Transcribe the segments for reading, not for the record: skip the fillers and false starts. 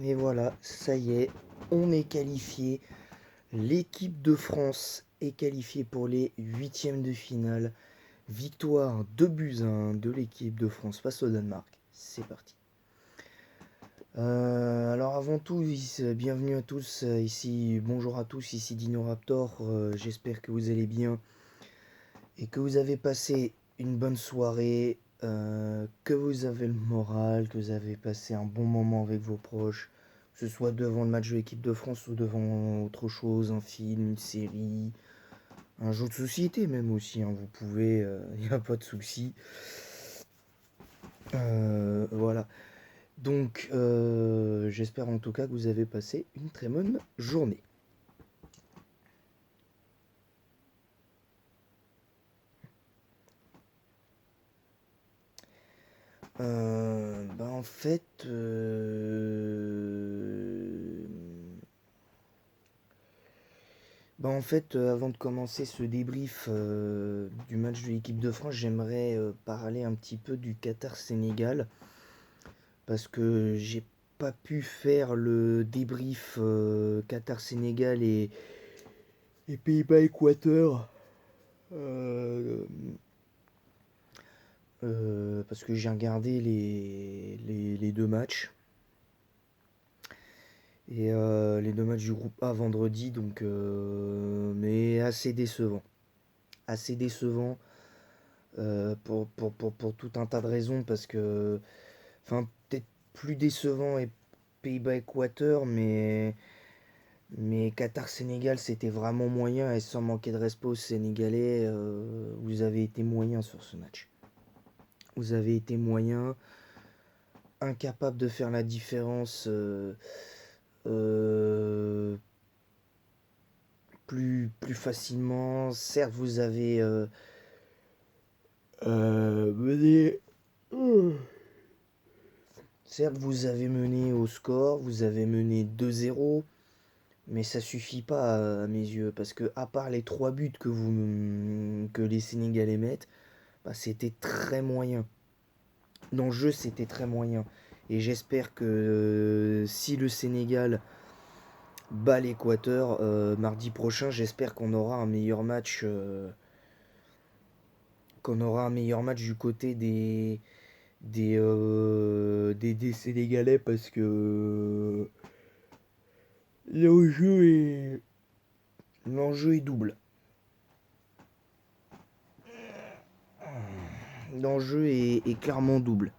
Et voilà, ça y est, on est qualifié. L'équipe de France est qualifiée pour les huitièmes de finale. Victoire 2-1 de l'équipe de France face au Danemark. C'est parti. Alors avant tout, bienvenue à tous. Ici, bonjour à tous. Ici Dino Raptor. J'espère que vous allez bien et que vous avez passé une bonne soirée, que vous avez le moral, que vous avez passé un bon moment avec vos proches, que ce soit devant le match de l'équipe de France ou devant autre chose, un film, une série, un jeu de société même aussi, hein, vous pouvez, il n'y a pas de souci. Voilà. Donc, j'espère en tout cas que vous avez passé une très bonne journée. Bah en fait, avant de commencer ce débrief du match de l'équipe de France, j'aimerais parler un petit peu du Qatar-Sénégal parce que j'ai pas pu faire le débrief Qatar-Sénégal et Pays-Bas-Équateur parce que j'ai regardé les deux matchs et les deux matchs du groupe A vendredi, donc mais assez décevant. Assez décevant pour tout un tas de raisons parce que, enfin, peut-être plus décevant et Pays-Bas-Équateur, mais Qatar-Sénégal, c'était vraiment moyen et sans manquer de respect aux Sénégalais, vous avez été moyen sur ce match. Vous avez été moyen, incapable de faire la différence euh, plus facilement. Certes, vous avez mené. Certes, vous avez mené au score, vous avez mené 2-0, mais ça suffit pas à mes yeux, parce que à part les 3 buts que les Sénégalais mettent, bah, c'était très moyen. Dans le jeu, c'était très moyen. Et j'espère que si le Sénégal bat l'Équateur mardi prochain, j'espère qu'on aura un meilleur match du côté des Sénégalais parce que l'enjeu est, l'enjeu est double. L'enjeu est clairement double.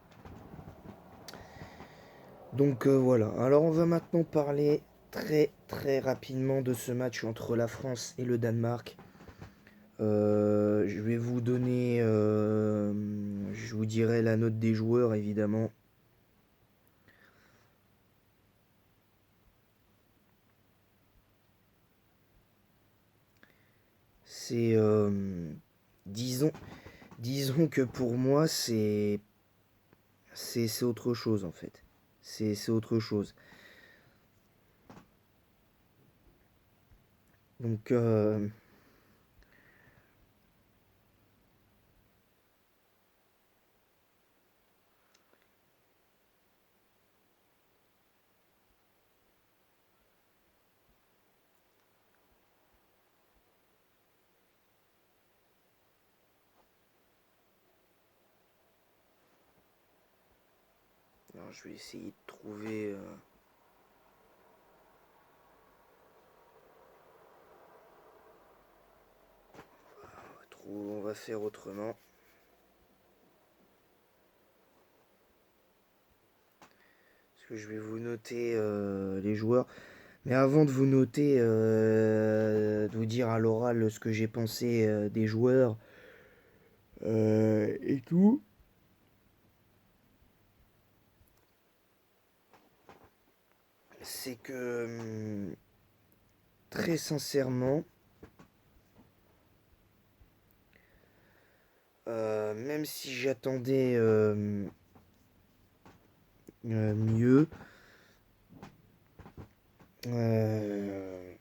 Donc voilà. Alors on va maintenant parler très très rapidement de ce match entre la France et le Danemark. Je vais vous donner, je vous dirai la note des joueurs évidemment. C'est, disons, disons que pour moi c'est autre chose en fait. C'est autre chose. Donc alors, je vais essayer de trouver. On va faire autrement. Parce que je vais vous noter les joueurs. Mais avant de vous noter, de vous dire à l'oral ce que j'ai pensé des joueurs et tout, c'est que très sincèrement, même si j'attendais mieux, euh,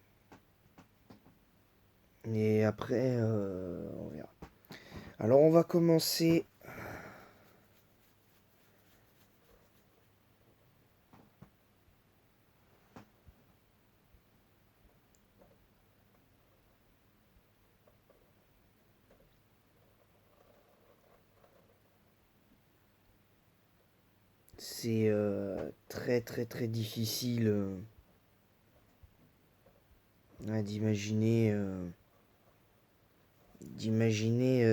et après, on verra. Alors on va commencer. C'est très très très difficile d'imaginer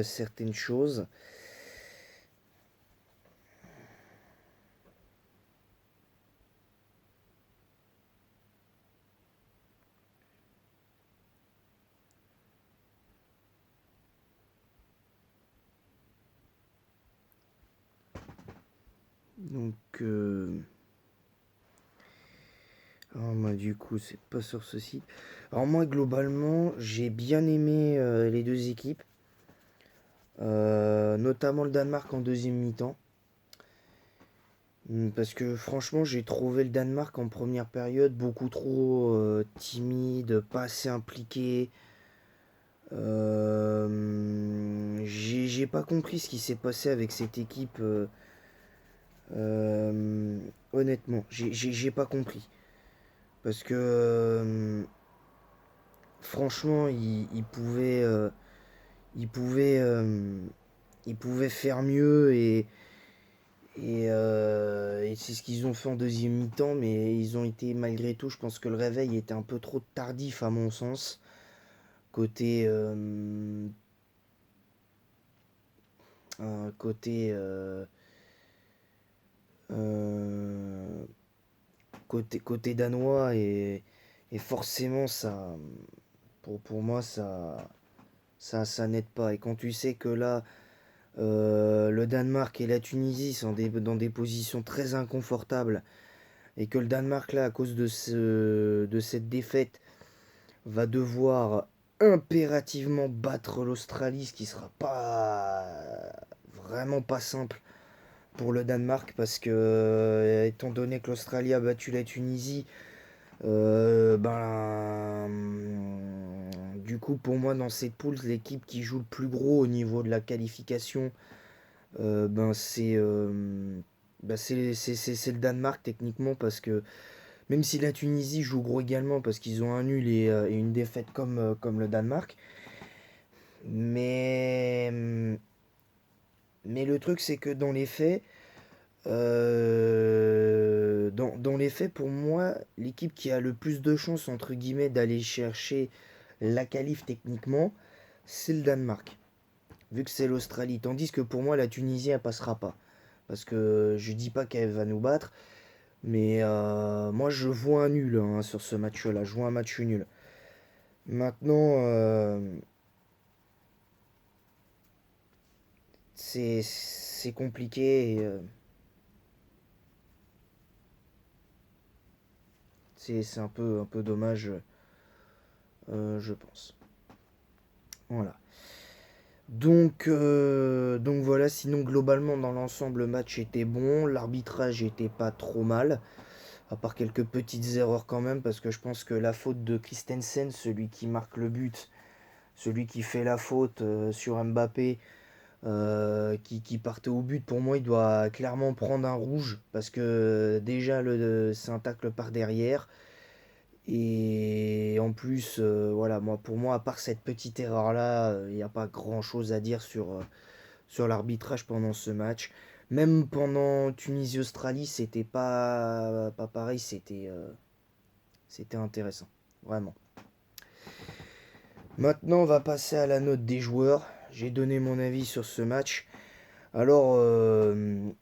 certaines choses. Donc, alors moi du coup c'est pas sur ce site. Alors moi globalement j'ai bien aimé les deux équipes, notamment le Danemark en deuxième mi-temps. Parce que franchement j'ai trouvé le Danemark en première période beaucoup trop timide, pas assez impliqué. J'ai pas compris ce qui s'est passé avec cette équipe. Euh, Honnêtement, j'ai pas compris. Parce que franchement, il pouvait, il pouvait faire mieux et c'est ce qu'ils ont fait en deuxième mi-temps, mais ils ont été malgré tout. Je pense que le réveil était un peu trop tardif à mon sens. Côté, côté, euh, côté danois et forcément ça, pour moi ça n'aide pas. Et quand tu sais que là, le Danemark et la Tunisie sont dans des positions très inconfortables et que le Danemark, là, à cause de cette défaite, va devoir impérativement battre l'Australie, ce qui sera pas vraiment pas simple pour le Danemark parce que, étant donné que l'Australie a battu la Tunisie, du coup, pour moi, dans cette poule, l'équipe qui joue le plus gros au niveau de la qualification, c'est c'est le Danemark techniquement parce que même si la Tunisie joue gros également parce qu'ils ont un nul et une défaite comme le Danemark, mais, mais le truc c'est que dans les faits, dans les faits pour moi, l'équipe qui a le plus de chances entre guillemets d'aller chercher la qualif techniquement, c'est le Danemark, vu que c'est l'Australie. Tandis que pour moi, la Tunisie, elle passera pas. Parce que je dis pas qu'elle va nous battre, mais moi je vois un nul hein, sur ce match-là. Je vois un match nul. Maintenant, c'est compliqué et c'est un peu dommage, je pense. Voilà. Donc voilà, sinon globalement dans l'ensemble le match était bon, l'arbitrage était pas trop mal, à part quelques petites erreurs quand même, parce que je pense que la faute de Christensen, celui qui marque le but, celui qui fait la faute sur Mbappé, qui partait au but, pour moi il doit clairement prendre un rouge, parce que déjà c'est un tacle par derrière, et en plus, voilà, pour moi, à part cette petite erreur-là, il n'y a pas grand-chose à dire sur l'arbitrage pendant ce match. Même pendant Tunisie-Australie, c'était pas pareil, c'était intéressant, vraiment. Maintenant, on va passer à la note des joueurs. J'ai donné mon avis sur ce match. Alors, je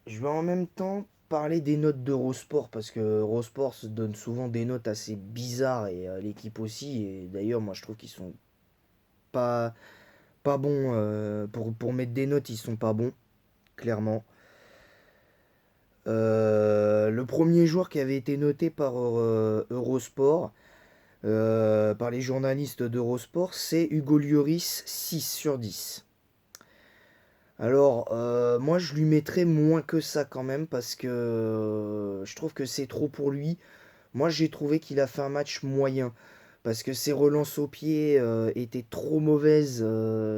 vais en même temps parler des notes d'Eurosport parce que Eurosport se donne souvent des notes assez bizarres et l'équipe aussi. Et d'ailleurs, moi je trouve qu'ils sont pas, pas bons pour mettre des notes, ils sont pas bons, clairement. Le premier joueur qui avait été noté par Eurosport, par les journalistes d'Eurosport, c'est Hugo Lloris, 6/10. Alors, moi je lui mettrais moins que ça quand même parce que je trouve que c'est trop pour lui. Moi j'ai trouvé qu'il a fait un match moyen parce que ses relances au pied étaient trop mauvaises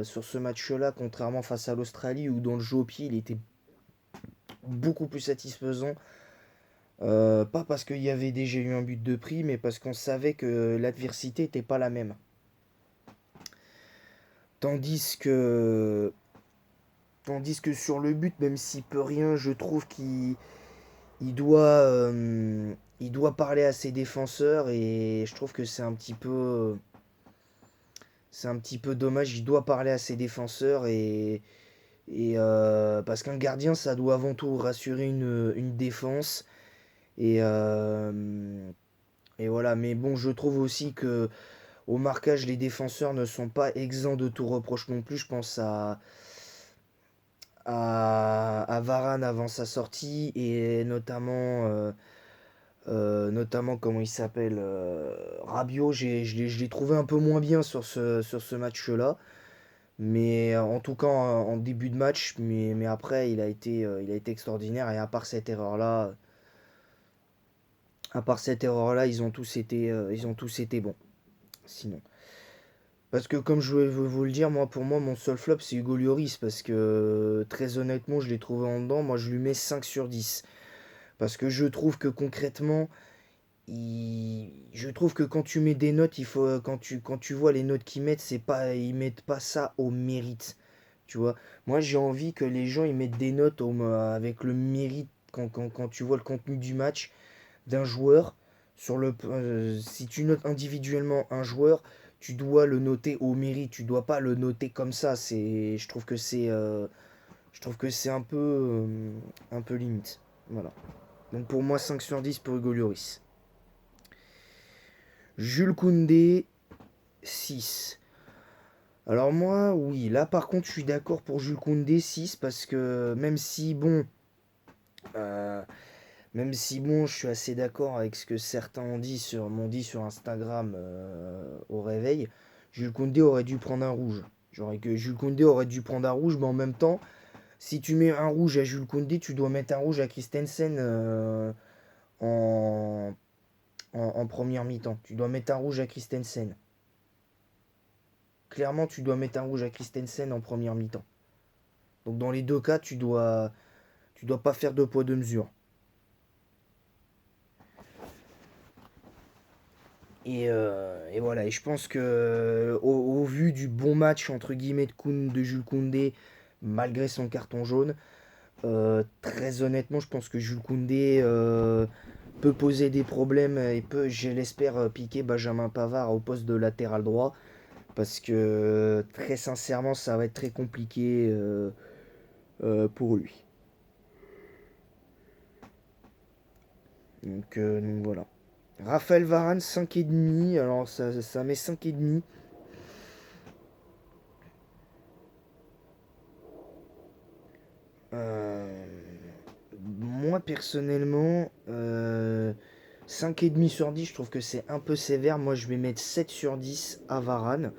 sur ce match-là, contrairement face à l'Australie où dans le jeu au pied il était beaucoup plus satisfaisant. Pas parce qu'il y avait déjà eu un but de prix, mais parce qu'on savait que l'adversité n'était pas la même. Tandis que Tandis que sur le but, même s'il peut rien, je trouve il doit, il doit parler à ses défenseurs et je trouve que c'est un petit peu dommage. Il doit parler à ses défenseurs parce qu'un gardien, ça doit avant tout rassurer une défense et, et voilà. Mais bon, je trouve aussi que au marquage, les défenseurs ne sont pas exempts de tout reproche non plus. Je pense à Varane avant sa sortie et notamment comment il s'appelle Rabiot. Je l'ai trouvé un peu moins bien sur ce match-là. Mais en tout cas en début de match, mais après il a été extraordinaire et à part cette erreur-là, ils ont tous été bons. Sinon. Parce que comme je vais vous le dire, moi pour moi mon seul flop c'est Hugo Lloris parce que très honnêtement je l'ai trouvé en dedans, moi je lui mets 5 sur 10. Parce que je trouve que concrètement, je trouve que quand tu mets des notes, quand tu vois les notes qu'ils mettent, ils mettent pas ça au mérite. Tu vois, moi j'ai envie que les gens ils mettent des notes avec le mérite quand tu vois le contenu du match d'un joueur. Si tu notes individuellement un joueur, tu dois le noter au mérite. Tu dois pas le noter comme ça. Je trouve que c'est un peu limite. Voilà. Donc pour moi 5 sur 10 pour Hugo Lloris. Jules Koundé 6. Alors moi oui, là par contre je suis d'accord pour Jules Koundé 6 parce que euh, même si bon, je suis assez d'accord avec ce que certains m'ont dit sur Instagram au réveil, Jules Koundé aurait dû prendre un rouge. Jules Koundé aurait dû prendre un rouge, mais en même temps, si tu mets un rouge à Jules Koundé, tu dois mettre un rouge à Christensen en, en première mi-temps. Tu dois mettre un rouge à Christensen. Clairement, tu dois mettre un rouge à Christensen en première mi-temps. Donc dans les deux cas, tu dois pas faire deux poids deux mesures. Et voilà, et je pense que au vu du bon match entre guillemets de Jules Koundé, malgré son carton jaune, très honnêtement, je pense que Jules Koundé peut poser des problèmes et peut, je l'espère, piquer Benjamin Pavard au poste de latéral droit. Parce que très sincèrement, ça va être très compliqué pour lui. Donc voilà. Raphaël Varane 5,5. Alors ça met 5,5. Euh, Moi personnellement, 5,5 sur 10, je trouve que c'est un peu sévère. Moi je vais mettre 7 sur 10 à Varane.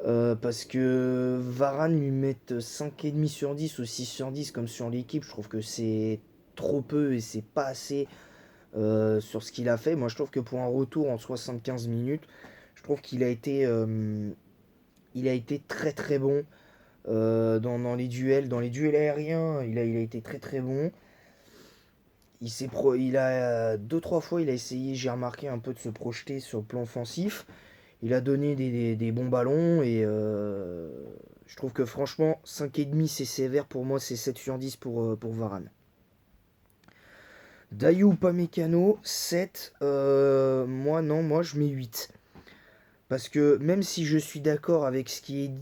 Parce que Varane lui mettre 5,5 sur 10 ou 6 sur 10 comme sur l'équipe, je trouve que c'est trop peu et c'est pas assez sur ce qu'il a fait. Moi je trouve que pour un retour en 75 minutes, je trouve il a été très très bon dans les duels. Dans les duels aériens, il a été très très bon. Il a deux trois fois, il a essayé, j'ai remarqué un peu de se projeter sur le plan offensif. Il a donné des bons ballons et je trouve que franchement 5,5 c'est sévère pour moi, c'est 7 sur 10 pour Varane. Dayou Upamecano 7, moi non, moi je mets 8. Parce que même si je suis d'accord avec ce qu'il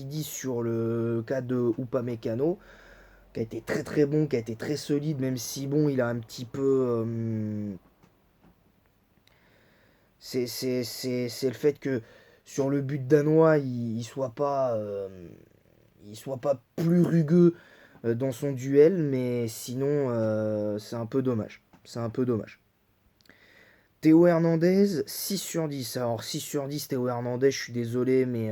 dit sur le cas de Upamecano, qui a été très très bon, qui a été très solide, même si bon, il a un petit peu... c'est le fait que sur le but danois, il soit pas plus rugueux dans son duel, mais sinon, c'est un peu dommage. C'est un peu dommage. Théo Hernandez, 6 sur 10. Alors 6 sur 10, Théo Hernandez, je suis désolé, mais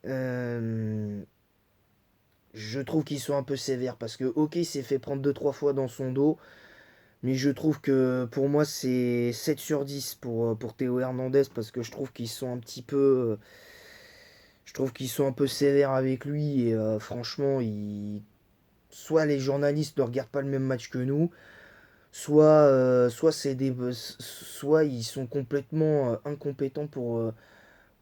euh, je trouve qu'ils sont un peu sévères parce que, ok, il s'est fait prendre deux trois fois dans son dos, mais je trouve que pour moi, c'est 7 sur 10 pour Théo Hernandez parce que je trouve qu'ils sont un peu sévères avec lui et franchement, soit les journalistes ne regardent pas le même match que nous, soit ils sont complètement incompétents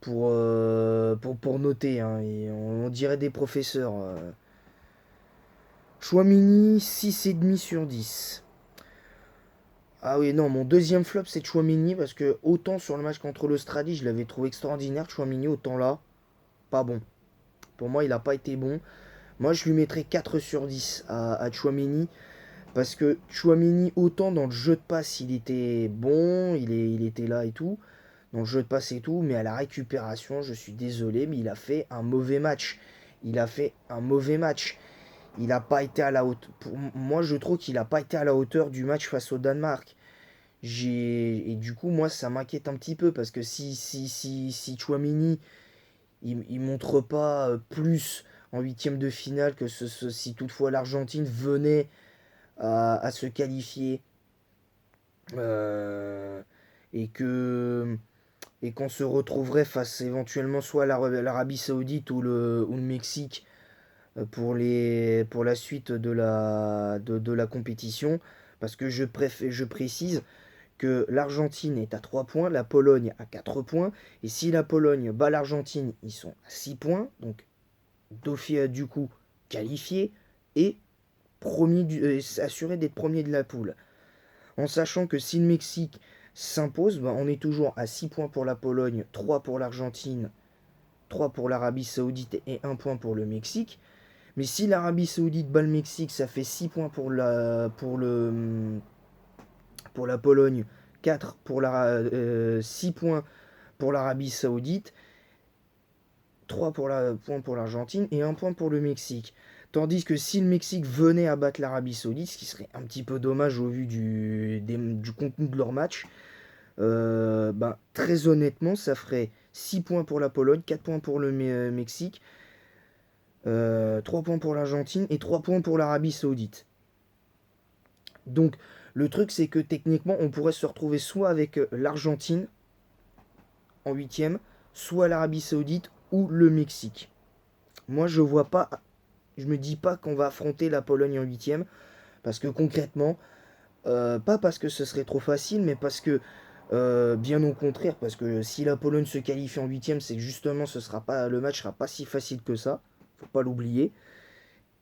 pour noter, hein, et on dirait des professeurs. Chouamini, 6,5 sur 10. Ah oui, non, mon deuxième flop, c'est Chouamini, parce que autant sur le match contre l'Australie, je l'avais trouvé extraordinaire, Chouamini, autant là, pas bon. Pour moi, il n'a pas été bon. Moi, je lui mettrais 4 sur 10 à Chouamini, parce que Chouamini, autant dans le jeu de passe, il était bon, il était là et tout, dans le jeu de passe et tout, mais à la récupération, je suis désolé, mais il a fait un mauvais match. Il a fait un mauvais match. Il n'a pas été à la hauteur. Moi, je trouve qu'il n'a pas été à la hauteur du match face au Danemark. Et du coup, moi, ça m'inquiète un petit peu parce que si Chouamini, il montre pas plus en huitième de finale que si toutefois l'Argentine venait à se qualifier euh, et que et qu'on se retrouverait face éventuellement soit à l'Arabie Saoudite ou le Mexique pour la suite de la compétition. Parce que je précise que l'Argentine est à 3 points, la Pologne à 4 points. Et si la Pologne bat l'Argentine, ils sont à 6 points. Donc du coup qualifié et assuré d'être premier de la poule. En sachant que si le Mexique s'impose, on est toujours à 6 points pour la Pologne, 3 pour l'Argentine, 3 pour l'Arabie Saoudite et 1 point pour le Mexique. Mais si l'Arabie Saoudite bat le Mexique, ça fait 6 points pour la Pologne, 6 points pour l'Arabie Saoudite, 3 points pour l'Argentine et 1 point pour le Mexique. Tandis que si le Mexique venait à battre l'Arabie Saoudite, ce qui serait un petit peu dommage au vu du contenu de leur match, très honnêtement, ça ferait 6 points pour la Pologne, 4 points pour le Mexique, 3 points pour l'Argentine et 3 points pour l'Arabie Saoudite. Donc le truc c'est que techniquement on pourrait se retrouver soit avec l'Argentine en huitième, soit l'Arabie Saoudite ou le Mexique. Moi je vois pas, je me dis pas qu'on va affronter la Pologne en huitième, parce que concrètement, pas parce que ce serait trop facile, mais parce que bien au contraire, parce que si la Pologne se qualifie en huitième, c'est que justement le match sera pas si facile que ça, faut pas l'oublier.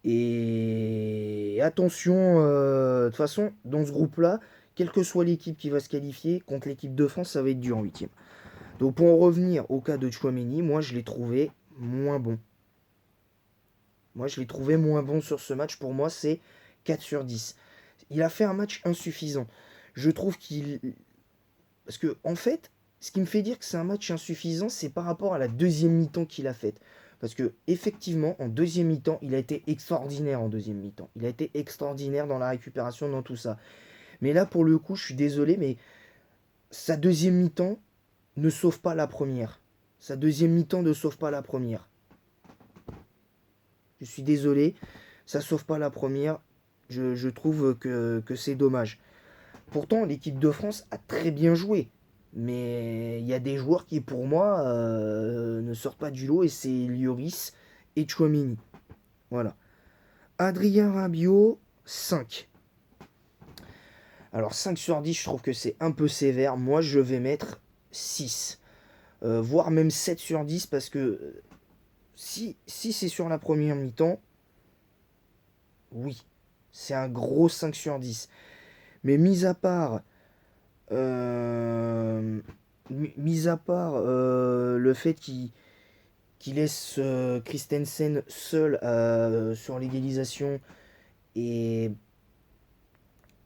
Et attention, de toute façon, dans ce groupe-là, quelle que soit l'équipe qui va se qualifier, contre l'équipe de France, ça va être dur en huitième. Donc pour en revenir au cas de Chouameni, moi je l'ai trouvé moins bon. Moi je l'ai trouvé moins bon sur ce match. Pour moi c'est 4 sur 10. Il a fait un match insuffisant. Je trouve qu'il... Parce que en fait, ce qui me fait dire que c'est un match insuffisant, c'est par rapport à la deuxième mi-temps qu'il a faite. Parce que effectivement, en deuxième mi-temps, il a été extraordinaire en deuxième mi-temps. Il a été extraordinaire dans la récupération, dans tout ça. Mais là, pour le coup, je suis désolé, mais sa deuxième mi-temps ne sauve pas la première. Sa deuxième mi-temps ne sauve pas la première. Je suis désolé, ça sauve pas la première. Je trouve que c'est dommage. Pourtant, l'équipe de France a très bien joué. Mais il y a des joueurs qui, pour moi, ne sortent pas du lot. Et c'est Lloris et Chouamini. Voilà. Adrien Rabiot, 5. Alors 5 sur 10, je trouve que c'est un peu sévère. Moi, je vais mettre 6. Voire même 7 sur 10. Parce que si c'est sur la première mi-temps, oui. C'est un gros 5 sur 10. Mais mis à part le fait qu'il laisse Christensen seul sur l'égalisation et,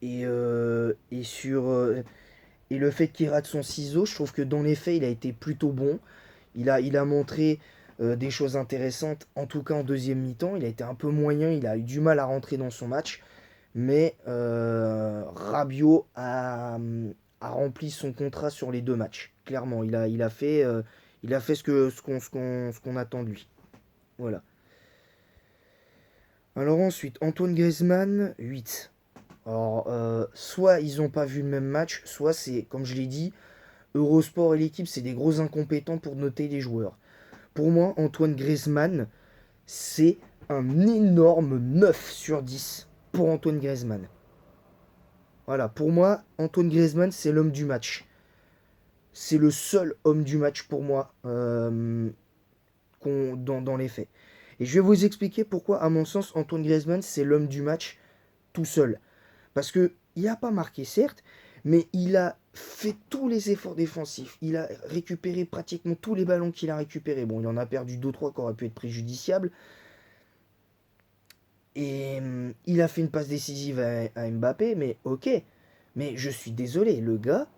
et le fait qu'il rate son ciseau, je trouve que dans les faits, il a été plutôt bon. Il a montré des choses intéressantes, en tout cas en deuxième mi-temps. Il a été un peu moyen, il a eu du mal à rentrer dans son match. Mais Rabiot a rempli son contrat sur les deux matchs. Clairement, il a fait ce qu'on attend de lui. Voilà. Alors ensuite, Antoine Griezmann, 8. Alors, soit ils n'ont pas vu le même match, soit c'est, comme je l'ai dit, Eurosport et l'équipe, c'est des gros incompétents pour noter les joueurs. Pour moi, Antoine Griezmann, c'est un énorme 9 sur 10 pour Antoine Griezmann. Voilà, pour moi, Antoine Griezmann, c'est l'homme du match. c'est le seul homme du match pour moi dans les faits. Et je vais vous expliquer pourquoi, à mon sens, Antoine Griezmann, c'est l'homme du match tout seul. Parce que il n'a pas marqué, certes, mais il a fait tous les efforts défensifs. Il a récupéré pratiquement tous les ballons qu'il a récupérés. Bon, il en a perdu 2-3 qui auraient pu être préjudiciables. Et il a fait une passe décisive à Mbappé, mais ok. Mais je suis désolé, le gars,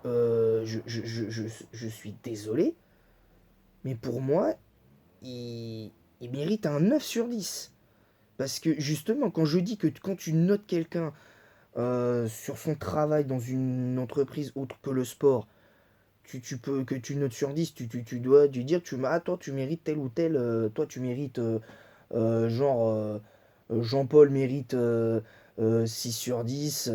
je suis désolé, mais pour moi, il mérite un 9 sur 10. Parce que justement, quand je dis que quand tu notes quelqu'un sur son travail dans une entreprise autre que le sport, peux que tu notes sur 10, tu dois lui dire que toi tu mérites tel ou tel, toi tu mérites genre Jean-Paul mérite 6 sur 10,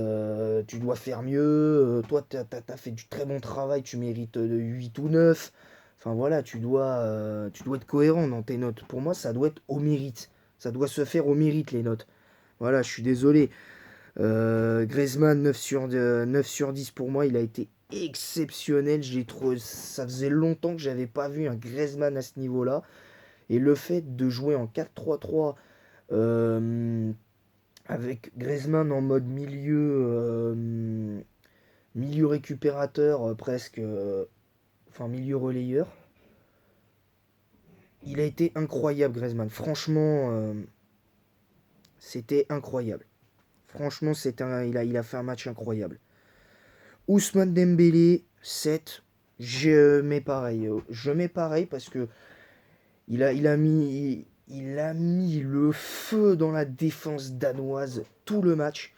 tu dois faire mieux, toi t'as fait du très bon travail, tu mérites 8 ou 9. Enfin voilà, tu dois être cohérent dans tes notes. Pour moi, ça doit être au mérite. Ça doit se faire au mérite les notes. Voilà, je suis désolé. Griezmann 9 sur 10 pour moi, il a été exceptionnel. Ça faisait longtemps que j'avais pas vu un Griezmann à ce niveau-là. Et le fait de jouer en 4-3-3 avec Griezmann en mode milieu récupérateur presque, enfin milieu relayeur, il a été incroyable Griezmann. Franchement, c'était incroyable. Franchement, il a fait un match incroyable. Ousmane Dembélé, 7. Je mets pareil. Je mets pareil parce que il a mis le feu dans la défense danoise tout le match.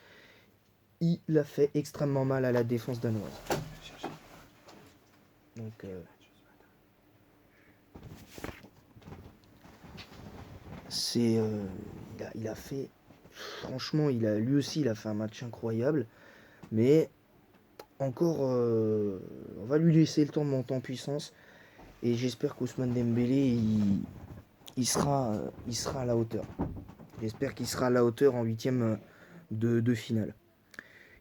Il a fait extrêmement mal à la défense danoise. Donc, c'est, il a fait, franchement, lui aussi, il a fait un match incroyable. Mais encore, on va lui laisser le temps de monter en puissance. Et j'espère qu'Ousmane Dembélé, il sera à la hauteur. J'espère qu'il sera à la hauteur en huitième de finale.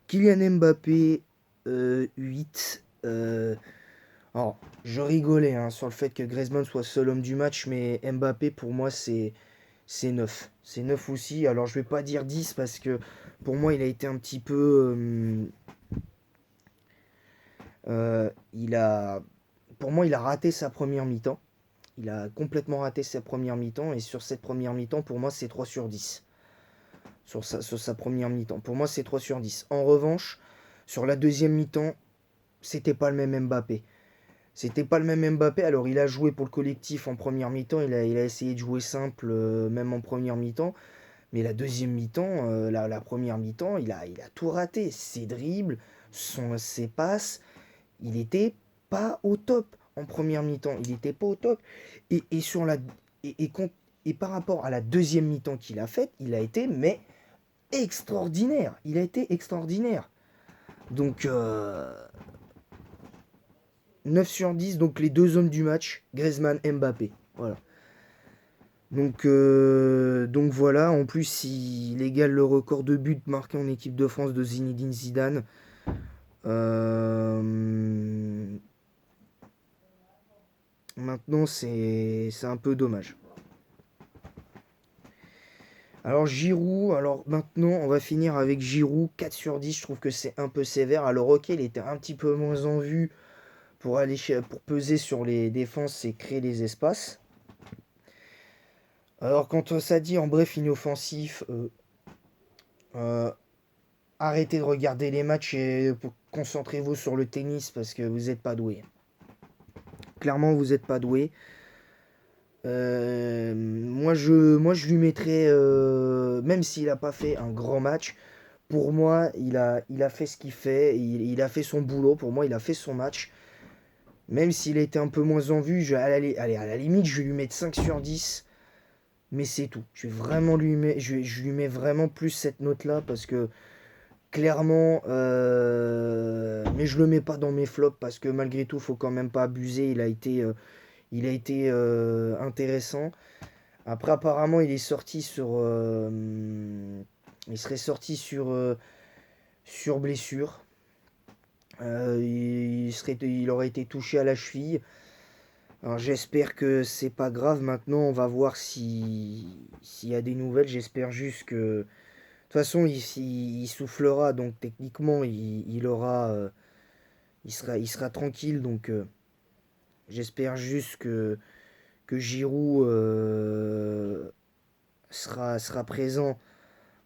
Kylian Mbappé, 8. Alors, je rigolais sur le fait que Griezmann soit seul homme du match, mais Mbappé, pour moi, c'est 9. C'est 9 aussi. Alors, je vais pas dire 10 parce que pour moi, il a été un petit peu. Pour moi, il a raté sa première mi-temps. Il a complètement raté sa première mi-temps. Et sur cette première mi-temps, pour moi, c'est 3 sur 10. Sur sa première mi-temps. Pour moi, c'est 3 sur 10. En revanche, sur la deuxième mi-temps, c'était pas le même Mbappé. C'était pas le même Mbappé. Alors, il a joué pour le collectif en première mi-temps. Il a essayé de jouer simple, même en première mi-temps. Mais la deuxième mi-temps, la première mi-temps, il a tout raté. Ses dribbles, ses passes. Il était pas au top en première mi-temps. Il était pas au top. Et, sur la, et, con- et par rapport à la deuxième mi-temps qu'il a faite, il a été mais extraordinaire. Il a été extraordinaire. Donc, 9 sur 10, donc les deux hommes du match, Griezmann, Mbappé. Voilà. Donc voilà, en plus il égale le record de buts marqués en équipe de France de Zinedine Zidane. Maintenant c'est un peu dommage. Alors Giroud, alors maintenant on va finir avec Giroud, 4 sur 10, je trouve que c'est un peu sévère. Alors ok, il était un petit peu moins en vue pour peser sur les défenses et créer les espaces. Alors quand ça dit en bref inoffensif, euh, arrêtez de regarder les matchs et concentrez-vous sur le tennis parce que vous n'êtes pas doué. Clairement, vous n'êtes pas doué. Moi, je lui mettrais, même s'il n'a pas fait un grand match, pour moi, il a fait ce qu'il fait, il a fait son boulot, pour moi, il a fait son match. Même s'il a été un peu moins en vue, à la limite, je vais lui mettre 5 sur 10. Mais c'est tout. Je lui mets vraiment plus cette note-là parce que clairement, mais je le mets pas dans mes flops parce que malgré tout, faut quand même pas abuser. Il a été intéressant. Après, apparemment, il serait sorti sur blessure. Il aurait été touché à la cheville. Alors j'espère que c'est pas grave. Maintenant, on va voir s'il y a des nouvelles. J'espère juste que... De toute façon, il soufflera, donc techniquement, il aura... il sera tranquille, donc j'espère juste que Giroud sera présent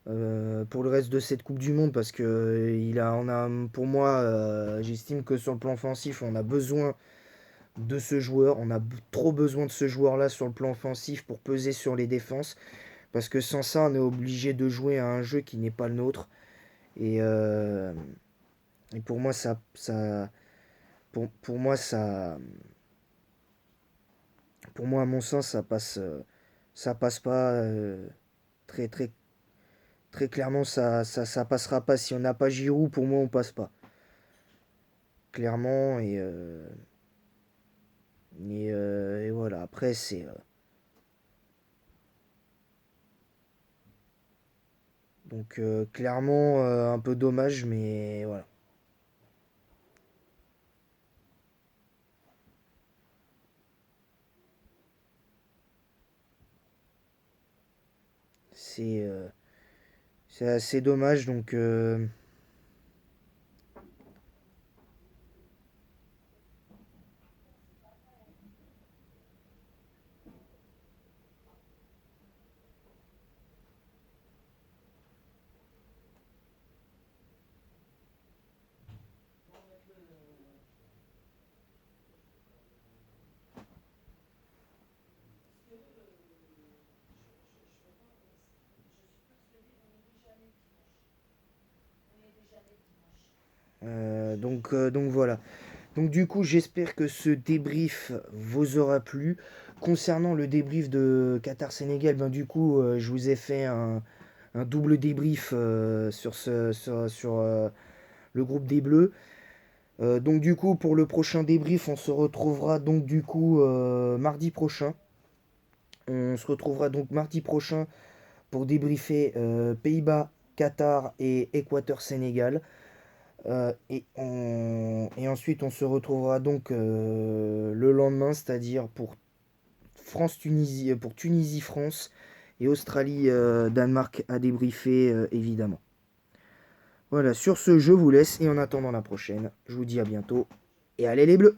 pour le reste de cette Coupe du Monde parce que pour moi, j'estime que sur le plan offensif, on a besoin de ce joueur. On a trop besoin de ce joueur-là sur le plan offensif pour peser sur les défenses. Parce que sans ça, on est obligé de jouer à un jeu qui n'est pas le nôtre. Et, euh, et pour moi, pour moi, pour moi, à mon sens, ça passe pas très, très, très clairement. Ça passera pas. Si on n'a pas Giroud, pour moi, on passe pas. Clairement. Et voilà. Après, c'est donc clairement un peu dommage, mais voilà. C'est c'est assez dommage. Donc donc voilà. Donc du coup, j'espère que ce débrief vous aura plu. Concernant le débrief de Qatar-Sénégal, ben du coup, je vous ai fait un double débrief sur le groupe des Bleus. Donc du coup, pour le prochain débrief, on se retrouvera donc du coup mardi prochain. On se retrouvera donc mardi prochain pour débriefer Pays-Bas, Qatar et Équateur-Sénégal. Et ensuite, on se retrouvera donc le lendemain, c'est-à-dire pour France-Tunisie, pour Tunisie-France et Australie-Danemark à débriefer évidemment. Voilà, sur ce, je vous laisse et en attendant la prochaine, je vous dis à bientôt et allez les Bleus!